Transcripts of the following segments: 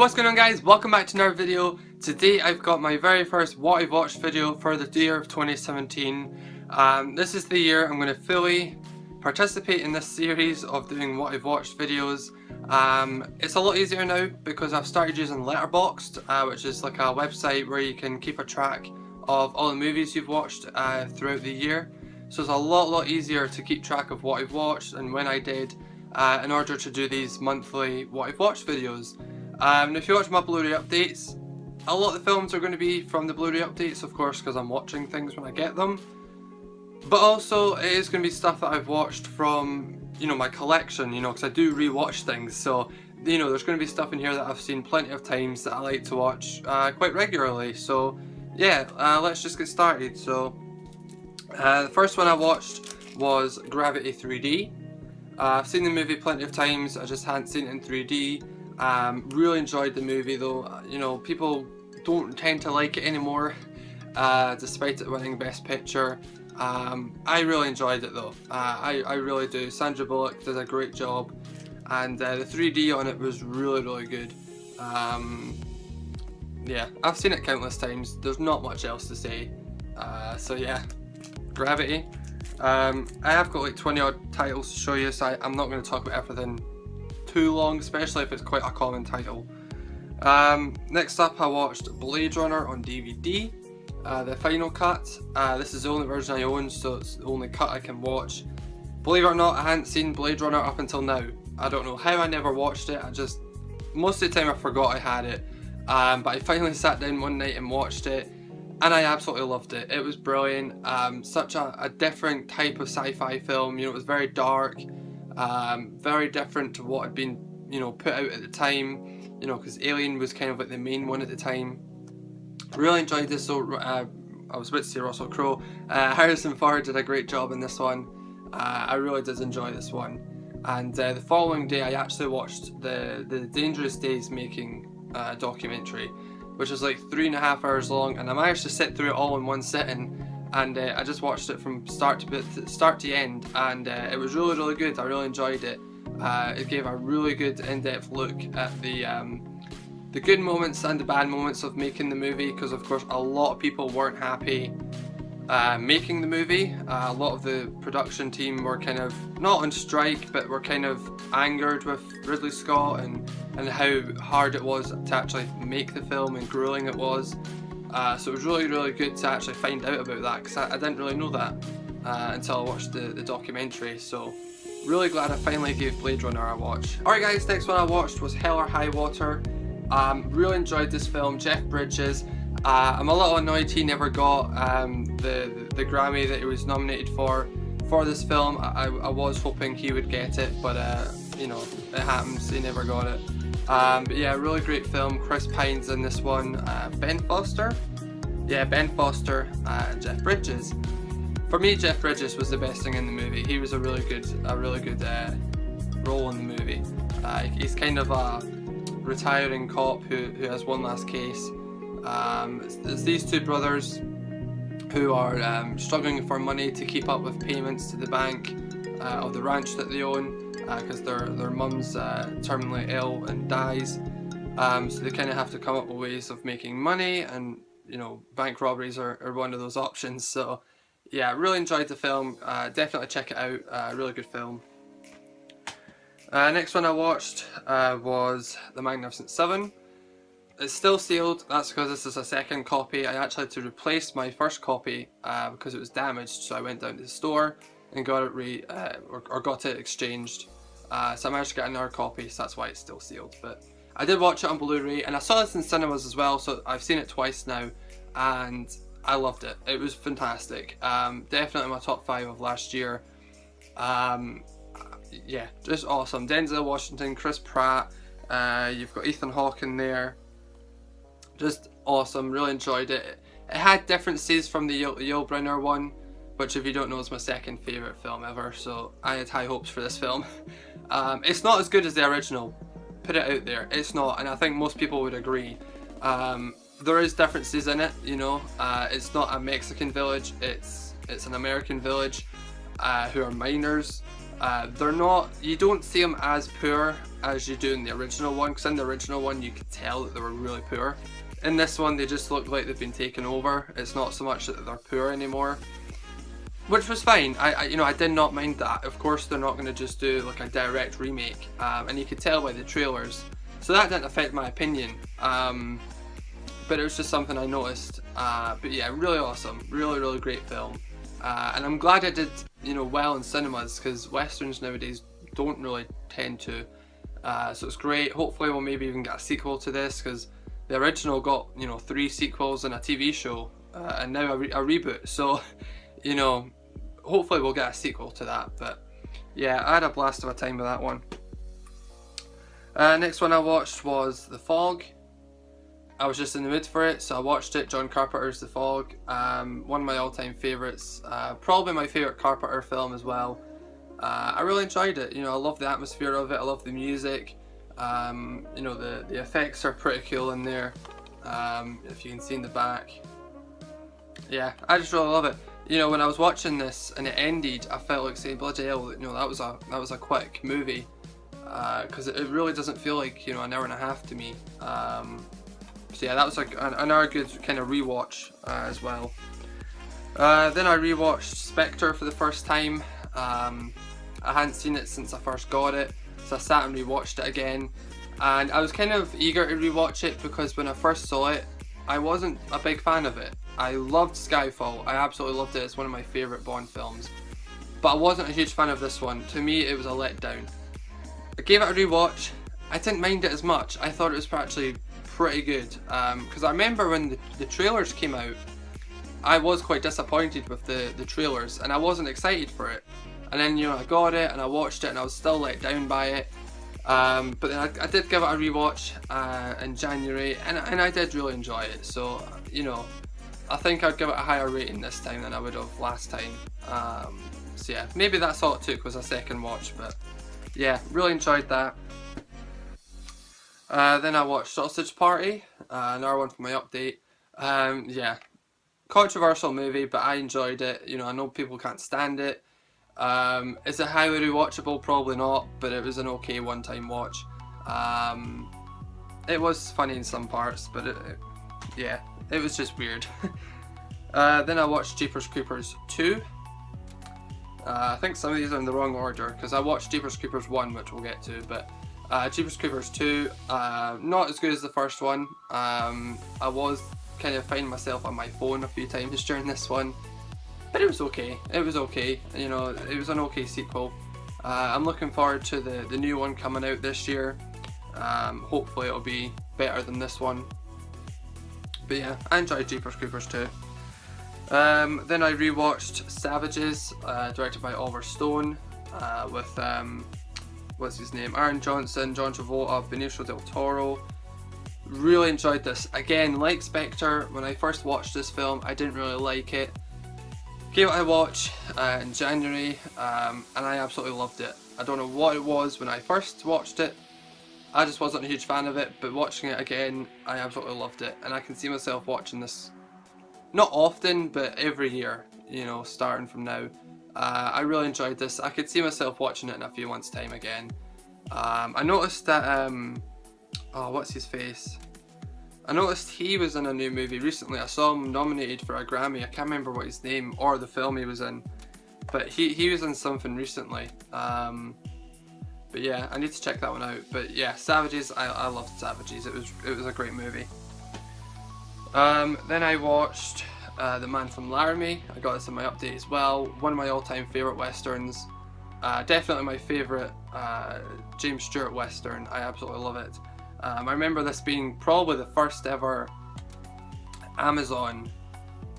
What's going on, guys? Welcome back to another video. Today I've got my very first what I've watched video for the year of 2017. This is the year I'm going to fully participate in this series of doing what I've watched videos. It's a lot easier now because I've started using Letterboxd, which is like a website where you can keep a track of all the movies you've watched throughout the year. So it's a lot easier to keep track of what I've watched and when I did, in order to do these monthly what I've watched videos. And if you watch my Blu-ray updates, a lot of the films are going to be from the Blu-ray updates, of course, because I'm watching things when I get them. But also, it is going to be stuff that I've watched from, my collection, because I do re-watch things. So, there's going to be stuff in here that I've seen plenty of times that I like to watch quite regularly. So, yeah, let's just get started. So, the first one I watched was Gravity 3D. I've seen the movie plenty of times, I just hadn't seen it in 3D. Really enjoyed the movie though. People don't tend to like it anymore, despite it winning Best Picture. I really enjoyed it though. I really do. Sandra Bullock did a great job, and the 3D on it was really good. Yeah, I've seen it countless times. There's not much else to say. So yeah, Gravity. I have got like 20 odd titles to show you, so I'm not going to talk about everything too long, especially if it's quite a common title. Next up, I watched Blade Runner on DVD, the final cut. This is the only version I own, so it's the only cut I can watch. Believe it or not, I hadn't seen Blade Runner up until now. I don't know how I never watched it. Most of the time I forgot I had it, but I finally sat down one night and watched it, and I absolutely loved it. It was brilliant. Such a different type of sci-fi film. It was very dark. Very different to what had been, put out at the time, because Alien was kind of like the main one at the time. Really enjoyed this. So I was about to say Russell Crowe. Harrison Ford did a great job in this one. I really did enjoy this one. And the following day I actually watched the Dangerous Days Making documentary, which is like 3.5 hours long, and I managed to sit through it all in one sitting. And I just watched it from start to end, and it was really good. I really enjoyed it. It gave a really good in-depth look at the good moments and the bad moments of making the movie, because of course a lot of people weren't happy making the movie. A lot of the production team were kind of not on strike, but were kind of angered with Ridley Scott and how hard it was to actually make the film and grueling it was. So it was really good to actually find out about that, because I didn't really know that until I watched the documentary. So really glad I finally gave Blade Runner a watch. Alright guys, next one I watched was Hell or High Water. Really enjoyed this film. Jeff Bridges. I'm a little annoyed he never got the Grammy that he was nominated for this film. I was hoping he would get it, but it happens, he never got it. But yeah, really great film. Chris Pine's in this one. Ben Foster? Yeah, Ben Foster and Jeff Bridges. For me, Jeff Bridges was the best thing in the movie. He was a really good role in the movie. He's kind of a retiring cop who has one last case. It's these two brothers who are struggling for money to keep up with payments to the bank of the ranch that they own, because their mum's terminally ill and dies. So they kind of have to come up with ways of making money, and bank robberies are one of those options. So yeah, really enjoyed the film. Definitely check it out. Really good film. Next one I watched was The Magnificent Seven. It's still sealed. That's because this is a second copy. I actually had to replace my first copy because it was damaged, so I went down to the store and got it got it exchanged. So I managed to get another copy, so that's why it's still sealed. But I did watch it on Blu-ray, and I saw this in cinemas as well, so I've seen it twice now, and I loved it. It was fantastic. Definitely my top 5 of last year. Yeah, just awesome. Denzel Washington, Chris Pratt, you've got Ethan Hawke in there. Just awesome. Really enjoyed it. It had differences from the Yul Brynner one, which, if you don't know, is my second favourite film ever, so I had high hopes for this film. It's not as good as the original, put it out there, it's not, and I think most people would agree. There is differences in it, it's not a Mexican village, it's an American village who are miners. They're not, you don't see them as poor as you do in the original one, because in the original one you could tell that they were really poor. In this one they just look like they've been taken over. It's not so much that they're poor anymore, which was fine. I did not mind that. Of course they're not going to just do like a direct remake, and you could tell by the trailers, so that didn't affect my opinion, but it was just something I noticed. But yeah, really awesome, really great film, and I'm glad it did well in cinemas, because westerns nowadays don't really tend to, so it's great. Hopefully we'll maybe even get a sequel to this, because the original got 3 sequels and a TV show, and now a reboot, so hopefully we'll get a sequel to that. But yeah, I had a blast of a time with that one. Next one I watched was The Fog. I was just in the mood for it, so I watched it. John Carpenter's The Fog, one of my all-time favourites, probably my favourite Carpenter film as well. I really enjoyed it. I love the atmosphere of it, I love the music, the effects are pretty cool in there, if you can see in the back. Yeah, I just really love it. When I was watching this and it ended, I felt like saying, bloody hell, that was a quick movie, because it really doesn't feel like an hour and a half to me. So yeah, that was like another good kind of rewatch as well. Then I rewatched Spectre for the first time. I hadn't seen it since I first got it, so I sat and rewatched it again, and I was kind of eager to rewatch it because when I first saw it, I wasn't a big fan of it. I loved Skyfall, I absolutely loved it, it's one of my favourite Bond films, but I wasn't a huge fan of this one. To me it was a letdown. I gave it a rewatch, I didn't mind it as much. I thought it was actually pretty good, because I remember when the trailers came out, I was quite disappointed with the trailers and I wasn't excited for it, and then I got it and I watched it and I was still let down by it, but then I did give it a rewatch in January, and I did really enjoy it, so I think I'd give it a higher rating this time than I would have last time. So yeah, maybe that's all it took, was a second watch, but yeah, really enjoyed that. Then I watched Sausage Party, another one for my update. Yeah, controversial movie, but I enjoyed it. I know people can't stand it. Is it highly rewatchable? Probably not, but it was an okay one-time watch. It was funny in some parts, but yeah, it was just weird. Then I watched Jeepers Creepers 2. I think some of these are in the wrong order, because I watched Jeepers Creepers 1, which we'll get to, but Jeepers Creepers 2, not as good as the first one. I was kind of finding myself on my phone a few times during this one, but it was okay. It was okay. It was an okay sequel. I'm looking forward to the new one coming out this year. Hopefully it'll be better than this one. But yeah, I enjoyed Jeepers Creepers 2. Then I rewatched Savages, directed by Oliver Stone, with what's his name? Aaron Johnson, John Travolta, Benicio del Toro. Really enjoyed this. Again, like Spectre, when I first watched this film, I didn't really like it. Gave it a watch in January, and I absolutely loved it. I don't know what it was when I first watched it. I just wasn't a huge fan of it, but watching it again, I absolutely loved it. And I can see myself watching this, not often, but every year, starting from now. I really enjoyed this. I could see myself watching it in a few months' time again. I noticed that, oh, what's his face? I noticed he was in a new movie recently. I saw him nominated for a Grammy. I can't remember what his name or the film he was in, but he was in something recently. But yeah, I need to check that one out. But yeah, Savages, I loved Savages. It was a great movie. Then I watched The Man from Laramie. I got this in my update as well. One of my all-time favourite westerns. Definitely my favourite James Stewart western. I absolutely love it. I remember this being probably the first ever Amazon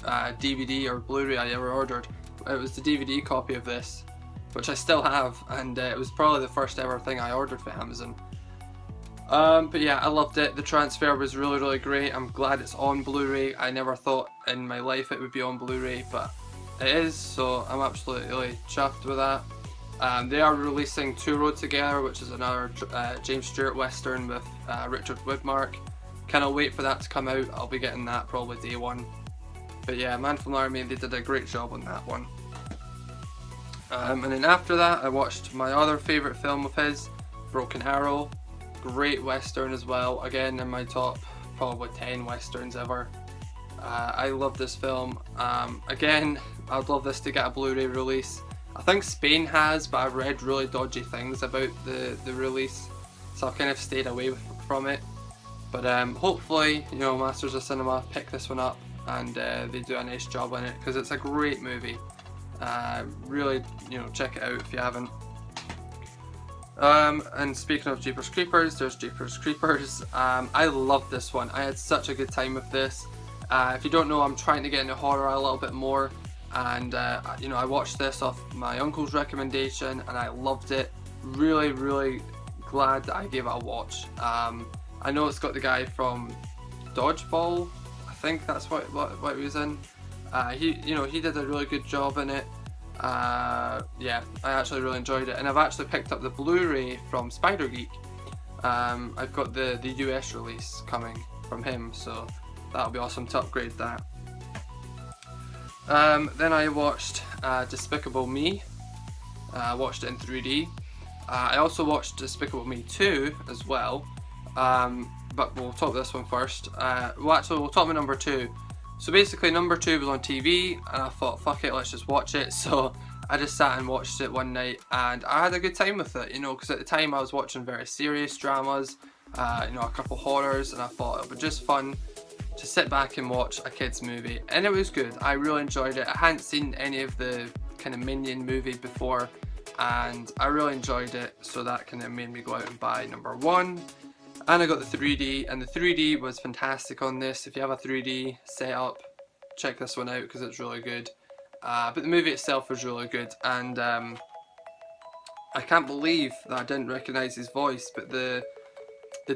DVD or Blu-ray I ever ordered. It was the DVD copy of this, which I still have, and it was probably the first ever thing I ordered for Amazon. But yeah, I loved it. The transfer was really great. I'm glad it's on Blu-ray. I never thought in my life it would be on Blu-ray, but it is, so I'm absolutely chuffed with that. They are releasing Two Road Together, which is another James Stewart western with Richard Widmark. Cannot wait for that to come out. I'll be getting that probably day one. But yeah, Man from Laramie, they did a great job on that one. And then after that, I watched my other favourite film of his, Broken Arrow, great western as well, again in my top probably 10 westerns ever. I love this film. Again, I'd love this to get a Blu-ray release. I think Spain has, but I've read really dodgy things about the release, so I've kind of stayed away from it. But hopefully, you know, Masters of Cinema pick this one up and they do a nice job on it, because it's a great movie. Really, you know, check it out if you haven't. And speaking of Jeepers Creepers, there's Jeepers Creepers. I love this one. I had such a good time with this. If you don't know, I'm trying to get into horror a little bit more, and you know, I watched this off my uncle's recommendation and I loved it. Really, really glad that I gave it a watch. I know it's got the guy from Dodgeball, I think that's what he was in. You know, he did a really good job in it. Yeah, I actually really enjoyed it, and I've actually picked up the Blu-ray from Spider Geek. I've got the US release coming from him, so that'll be awesome to upgrade that. Then I watched Despicable Me. I watched it in 3D. I also watched Despicable Me 2 as well, but we'll talk this one first. Well, actually, we'll talk about number 2. So basically, number 2 was on TV, and I thought, fuck it, let's just watch it. So I just sat and watched it one night, and I had a good time with it, you know, because at the time I was watching very serious dramas, you know, a couple horrors, and I thought it would be just fun to sit back and watch a kids movie, and it was good. I really enjoyed it. I hadn't seen any of the kind of Minion movies before, and I really enjoyed it, so that kind of made me go out and buy number 1. And I got the 3D, and the 3D was fantastic on this. If you have a 3D setup, check this one out because it's really good. But the movie itself was really good, and I can't believe that I didn't recognise his voice, but the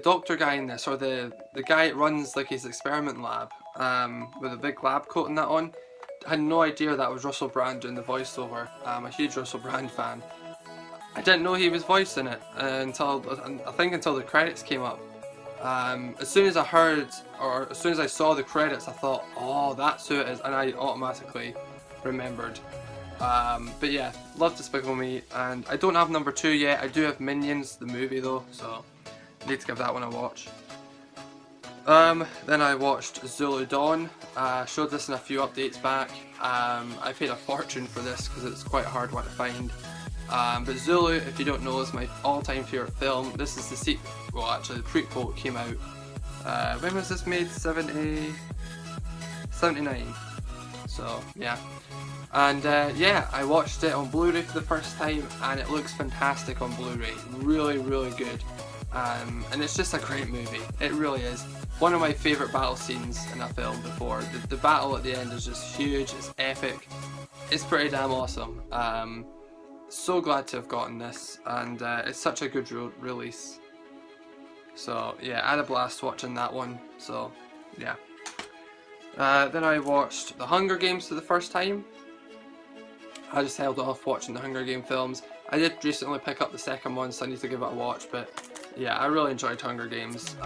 doctor guy in this, or the guy that runs like his experiment lab, with a big lab coat and that on, I had no idea that was Russell Brand doing the voiceover. I'm a huge Russell Brand fan. I didn't know he was voicing it until, I think, until the credits came up. As soon as I heard, or as soon as I saw the credits, I thought, oh, that's who it is, and I automatically remembered. But yeah, love Despicable Me, and I don't have number 2 yet. I do have Minions, the movie though, so I need to give that one a watch. Then I watched Azula Dawn. Showed this in a few updates back. I paid a fortune for this because it's quite a hard one to find. But Zulu, if you don't know, is my all-time favourite film. This is the sequel, well actually the prequel came out, when was this made? 79. So yeah. And yeah, I watched it on Blu-ray for the first time, and it looks fantastic on Blu-ray. Really, really good. And it's just a great movie. It really is. One of my favourite battle scenes in a film before. The battle at the end is just huge, it's epic. It's pretty damn awesome. So glad to have gotten this, and it's such a good release. So yeah, I had a blast watching that one, so yeah. Then I watched The Hunger Games for the first time. I just held off watching the Hunger Game films. I did recently pick up the second one, so I need to give it a watch, but yeah, I really enjoyed Hunger Games.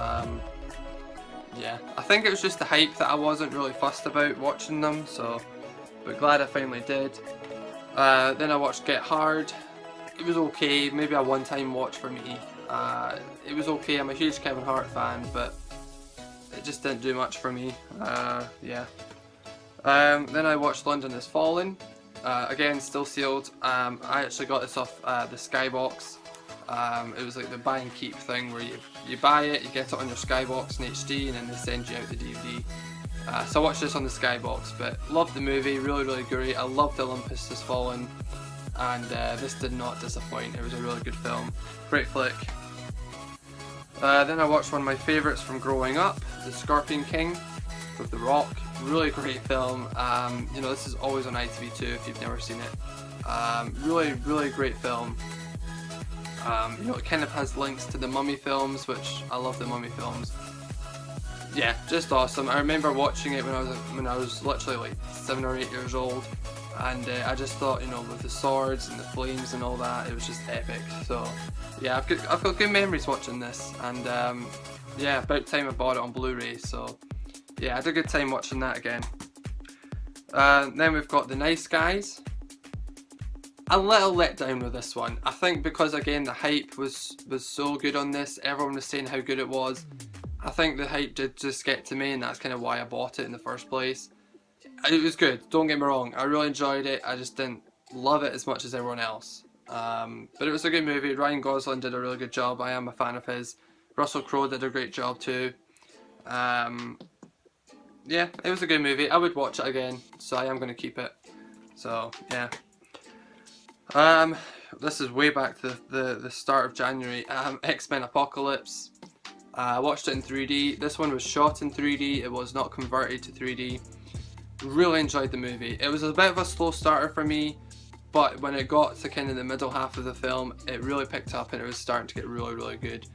Yeah, I think it was just the hype that I wasn't really fussed about watching them, so, but glad I finally did. Then I watched Get Hard. It was okay, maybe a one-time watch for me. It was okay, I'm a huge Kevin Hart fan, but it just didn't do much for me. Yeah. Then I watched London Has Fallen. Again, still sealed. I actually got this off the Skybox. It was like the buy and keep thing where you buy it, you get it on your Skybox in HD, and then they send you out the DVD. So I watched this on the Skybox, but loved the movie, really, really great. I loved Olympus Has Fallen, and this did not disappoint. It was a really good film. Great flick. Then I watched one of my favourites from growing up, The Scorpion King with The Rock. Really great film. You know, this is always on ITV2 if you've never seen it. Really, really great film. You know, it kind of has links to the Mummy films, which I love the Mummy films. Yeah, just awesome. I remember watching it when I was literally like 7 or 8 years old, and I just thought, you know, with the swords and the flames and all that, it was just epic. So yeah, I've got good memories watching this, and yeah, about time I bought it on Blu-ray. So yeah, I had a good time watching that again. Then we've got The Nice Guys. a little let down with this one. I think because again the hype was so good on this, everyone was saying how good it was. I think the hype did just get to me, and that's kind of why I bought it in the first place. It was good, don't get me wrong, I really enjoyed it, I just didn't love it as much as everyone else. But it was a good movie. Ryan Gosling did a really good job, I am a fan of his. Russell Crowe did a great job too. Yeah, it was a good movie, I would watch it again, so I am going to keep it. So yeah. This is way back to the start of January. XMen Apocalypse. I watched it in 3D. This one was shot in 3D, it was not converted to 3D. Really enjoyed the movie. It was a bit of a slow starter for me, but when it got to kind of the middle half of the film, it really picked up and it was starting to get really good.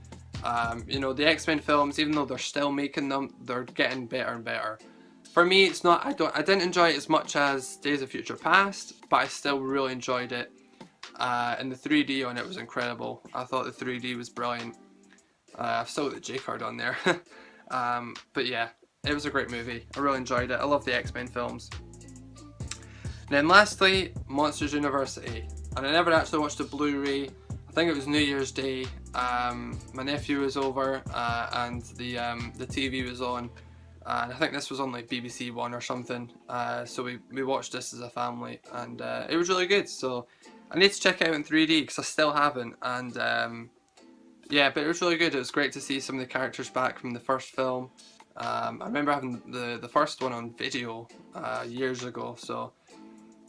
You know, the X-Men films, even though they're still making them, they're getting better and better. For me, it's not, I didn't enjoy it as much as Days of Future Past, but I still really enjoyed it. And the 3D on it was incredible. I thought the 3D was brilliant. I've still got the J card on there. But yeah, it was a great movie. I really enjoyed it. I love the X-Men films. And then lastly, Monsters University. And I never actually watched the Blu-ray. I think it was New Year's Day. My nephew was over and the TV was on. And I think this was on like BBC One or something. So we watched this as a family, and it was really good. So I need to check it out in 3D because I still haven't. And yeah, but it was really good. It was great to see some of the characters back from the first film. I remember having the first one on video years ago. So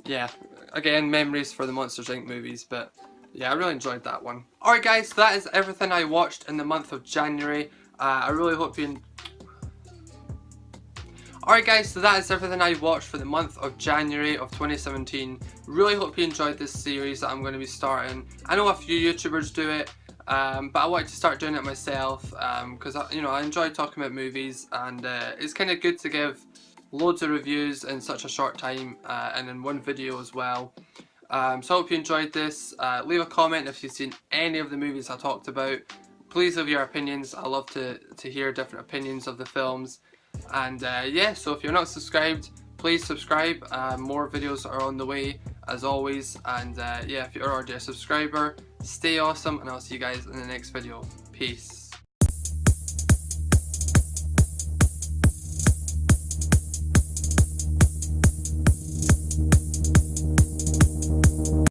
yeah, again, memories for the Monsters Inc. movies, but yeah, I really enjoyed that one. Alright guys, so that is everything I watched in the month of January. I really hope you... Alright guys, so that is everything I watched for the month of January of 2017. Really hope you enjoyed this series that I'm going to be starting. I know a few YouTubers do it, but I wanted to start doing it myself because you know, I enjoy talking about movies, and it's kind of good to give loads of reviews in such a short time and in one video as well. So I hope you enjoyed this. Leave a comment if you've seen any of the movies I talked about. Please leave your opinions. I love to hear different opinions of the films. And yeah, so if you're not subscribed, please subscribe. More videos are on the way as always. And yeah, if you're already a subscriber, stay awesome, and I'll see you guys in the next video. Peace.